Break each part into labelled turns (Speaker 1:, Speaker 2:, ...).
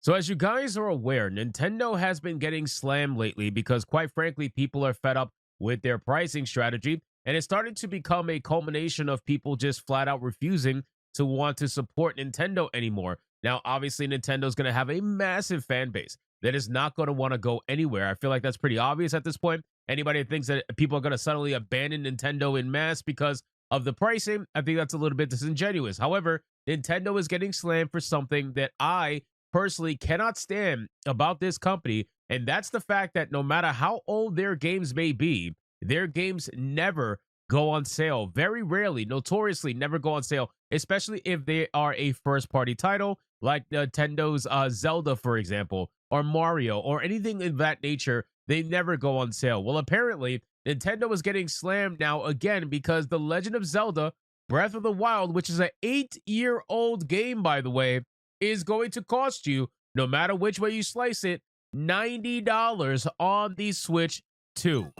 Speaker 1: So, as you guys are aware, Nintendo has been getting slammed lately because, quite frankly, people are fed up with their pricing strategy. And it's starting to become a culmination of people just flat out refusing to want to support Nintendo anymore. Now, obviously, Nintendo's going to have a massive fan base that is not going to want to go anywhere. I feel like that's pretty obvious at this point. Anybody that thinks that people are going to suddenly abandon Nintendo in mass because of the pricing, I think that's a little bit disingenuous. However, Nintendo is getting slammed for something that I personally cannot stand about this company, and that's the fact that no matter how old their games may be, their games never go on sale. Very rarely, notoriously, never go on sale, especially if they are a first party title like Nintendo's Zelda, for example, or Mario, or anything of that nature. They never go on sale. Well, apparently, Nintendo is getting slammed now again because The Legend of Zelda Breath of the Wild, which is an 8-year-old game, by the way, is going to cost you, no matter which way you slice it, $90 on the Switch 2.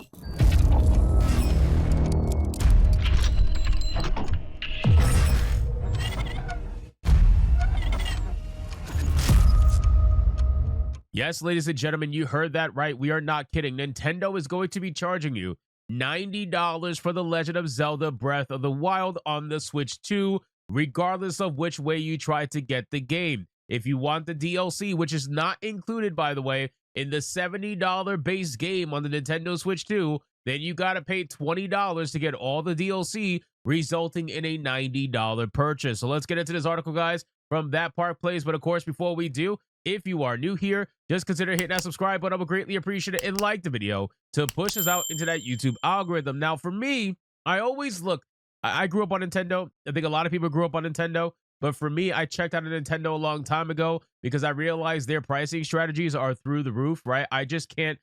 Speaker 1: Yes, ladies and gentlemen, you heard that right. We are not kidding. Nintendo is going to be charging you $90 for The Legend of Zelda Breath of the Wild on the Switch 2, regardless of which way you try to get the game. If you want the DLC, which is not included, by the way, in the $70 base game on the Nintendo Switch 2, then you got to pay $20 to get all the DLC, resulting in a $90 purchase. So let's get into this article, guys, from That Park Plays. But of course, before we do, if you are new here, just consider hitting that subscribe button. I would greatly appreciate it, and like the video to push us out into that YouTube algorithm. Now, for me, I always look, I grew up on Nintendo. I think a lot of people grew up on Nintendo. But for me, I checked out of Nintendo a long time ago because I realized their pricing strategies are through the roof, right? I can't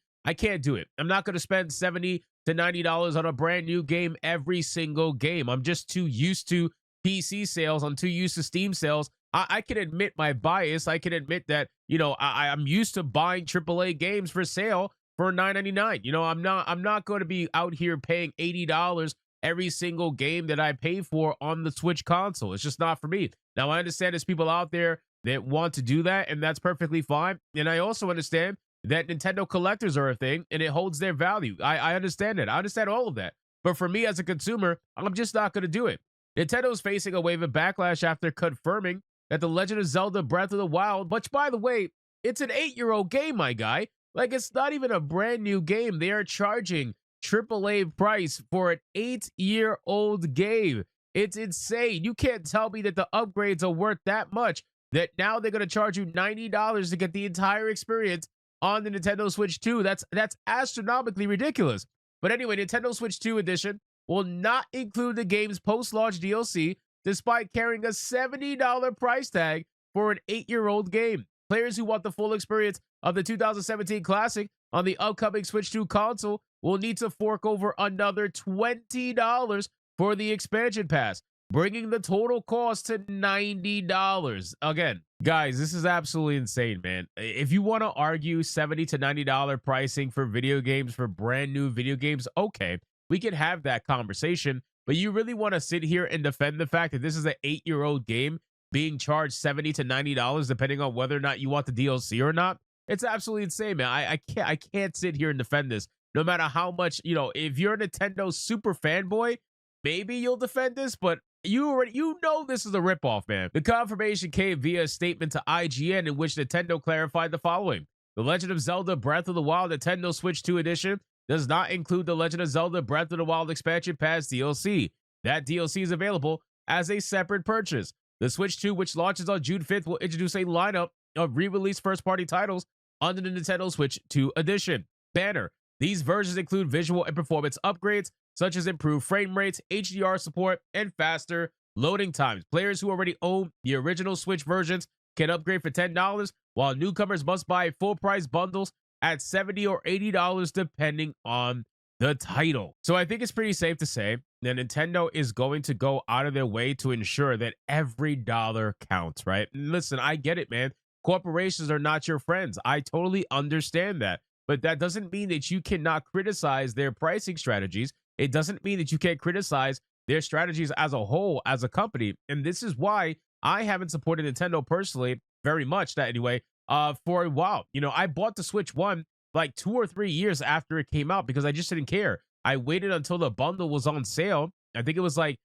Speaker 1: do it. I'm not going to spend $70 to $90 on a brand new game every single game. I'm just too used to PC sales. I'm too used to Steam sales. I can admit my bias. I can admit that, I'm used to buying AAA games for sale for $9.99. I'm not going to be out here paying $80 every single game that I pay for on the Switch console. It's just not for me. Now, I understand there's people out there that want to do that, and that's perfectly fine. And I also understand that Nintendo collectors are a thing, and it holds their value. I understand it. I understand all of that. But for me as a consumer, I'm just not going to do it. Nintendo's facing a wave of backlash after confirming that The Legend of Zelda Breath of the Wild, which, by the way, it's an 8-year-old game, my guy. Like, it's not even a brand new game. They are charging AAA price for an 8-year-old game. It's insane. You can't tell me that the upgrades are worth that much, that now they're going to charge you $90 to get the entire experience on the Nintendo Switch 2. That's astronomically ridiculous. But anyway, Nintendo Switch 2 edition will not include the game's post-launch DLC, despite carrying a $70 price tag for an 8-year-old game. Players who want the full experience of the 2017 classic on the upcoming Switch 2 console will need to fork over another $20 for the expansion pass, bringing the total cost to $90. Again, guys, this is absolutely insane, man. If you want to argue $70 to $90 pricing for video games, for brand new video games, okay, we can have that conversation. But you really want to sit here and defend the fact that this is an 8-year-old game being charged $70 to $90 depending on whether or not you want the DLC or not? It's absolutely insane, man. I can't sit here and defend this. No matter how much, if you're a Nintendo super fanboy, maybe you'll defend this, but you know this is a ripoff, man. The confirmation came via a statement to IGN in which Nintendo clarified the following: The Legend of Zelda Breath of the Wild Nintendo Switch 2 edition does not include The Legend of Zelda Breath of the Wild expansion pass DLC. That DLC is available as a separate purchase. The Switch 2, which launches on June 5th, will introduce a lineup of re-released first-party titles under the Nintendo Switch 2 edition banner. These versions include visual and performance upgrades, such as improved frame rates, HDR support, and faster loading times. Players who already own the original Switch versions can upgrade for $10, while newcomers must buy full-price bundles at $70 or $80 depending on the title. So I think it's pretty safe to say that Nintendo is going to go out of their way to ensure that every dollar counts, right? And listen, I get it, man. Corporations are not your friends. I totally understand that. But that doesn't mean that you cannot criticize their pricing strategies. It doesn't mean that you can't criticize their strategies as a whole, as a company. And this is why I haven't supported Nintendo personally very much, that anyway, for a while. You know, I bought the Switch 1 like 2 or 3 years after it came out because I just didn't care. I waited until the bundle was on sale. I think it was like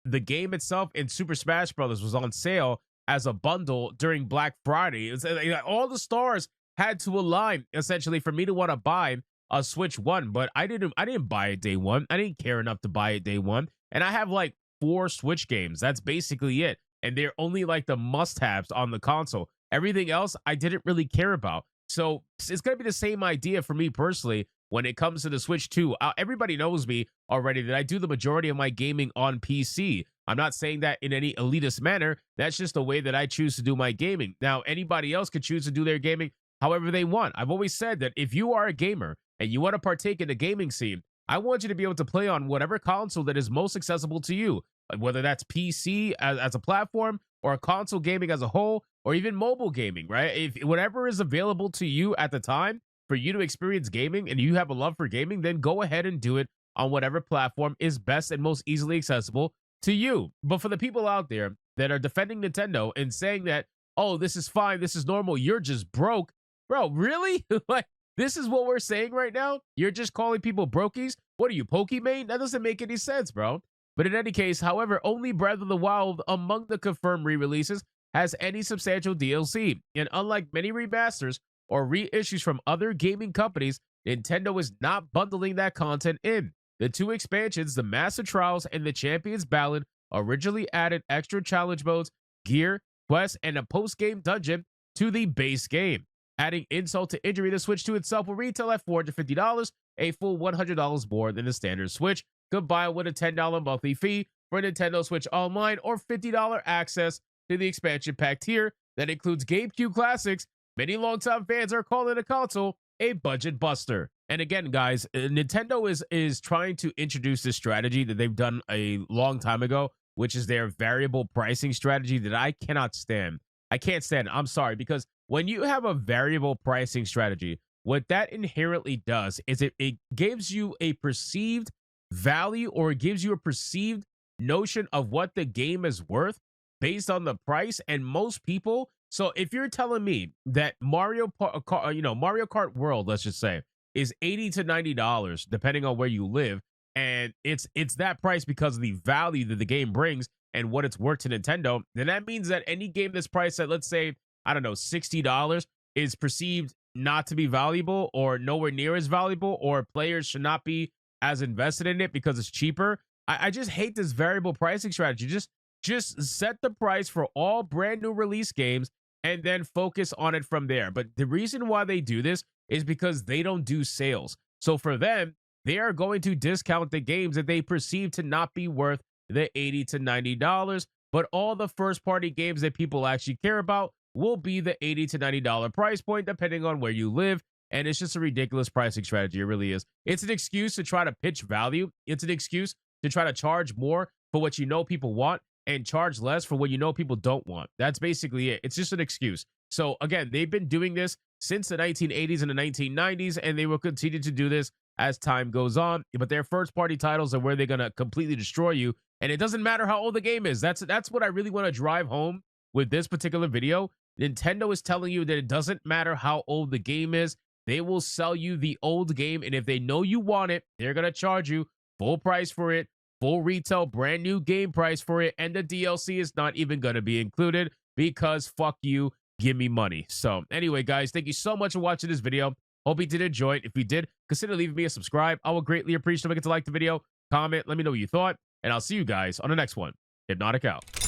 Speaker 1: the game itself in Super Smash Brothers was on sale as a bundle during Black Friday. It was, all the stars had to align essentially for me to want to buy a Switch 1, but I didn't buy it day one. I didn't care enough to buy it day one. And I have like 4 Switch games. That's basically it. And they're only like the must-haves on the console. Everything else I didn't really care about. So it's going to be the same idea for me personally when it comes to the Switch 2. Everybody knows me already that I do the majority of my gaming on PC. I'm not saying that in any elitist manner. That's just the way that I choose to do my gaming. Now, anybody else could choose to do their gaming however they want. I've always said that if you are a gamer and you want to partake in the gaming scene, I want you to be able to play on whatever console that is most accessible to you, whether that's PC as a platform or console gaming as a whole, or even mobile gaming, right? If whatever is available to you at the time for you to experience gaming and you have a love for gaming, then go ahead and do it on whatever platform is best and most easily accessible to you. But for the people out there that are defending Nintendo and saying that, oh, this is fine, this is normal, you're just broke, bro, really? Like, this is what we're saying right now? You're just calling people brokies? What are you, Pokemon? That doesn't make any sense, bro. But in any case, however, only Breath of the Wild among the confirmed re-releases has any substantial DLC. And unlike many remasters or reissues from other gaming companies, Nintendo is not bundling that content in. The 2 expansions, the Master Trials and the Champion's Ballad, originally added extra challenge modes, gear, quests, and a post-game dungeon to the base game. Adding insult to injury, the Switch 2 itself will retail at $450, a full $100 more than the standard Switch, combined with a $10 monthly fee for Nintendo Switch Online or $50 access to the expansion pack tier that includes GameCube classics. Many longtime fans are calling the console a budget buster. And again, guys, Nintendo is trying to introduce this strategy that they've done a long time ago, which is their variable pricing strategy that I cannot stand. I can't stand it. I'm sorry, because when you have a variable pricing strategy, what that inherently does is it gives you a perceived value, or it gives you a perceived notion of what the game is worth based on the price. And most people, so if you're telling me that Mario Kart World, let's just say, is $80 to $90 depending on where you live, and it's that price because of the value that the game brings and what it's worth to Nintendo, then that means that any game that's priced at, let's say, I don't know, $60 is perceived not to be valuable or nowhere near as valuable, or players should not be as invested in it because it's cheaper. I just hate this variable pricing strategy. Just set the price for all brand new release games and then focus on it from there. But the reason why they do this is because they don't do sales. So for them, they are going to discount the games that they perceive to not be worth the $80 to $90. But all the first party games that people actually care about will be the $80 to $90 price point, depending on where you live. And it's just a ridiculous pricing strategy. It really is. It's an excuse to try to pitch value. It's an excuse to try to charge more for what you know people want and charge less for what you know people don't want. That's basically it. It's just an excuse. So again, they've been doing this since the 1980s and the 1990s, and they will continue to do this as time goes on. But their first party titles are where they're going to completely destroy you. And it doesn't matter how old the game is. That's what I really want to drive home with this particular video. Nintendo is telling you that it doesn't matter how old the game is. They will sell you the old game, and if they know you want it, they're going to charge you full price for it, full retail, brand new game price for it, and the DLC is not even going to be included because fuck you, give me money. So anyway, guys, thank you so much for watching this video. Hope you did enjoy it. If you did, consider leaving me a subscribe. I will greatly appreciate it if you get to like the video, comment, let me know what you thought, and I'll see you guys on the next one. Hypnotic out.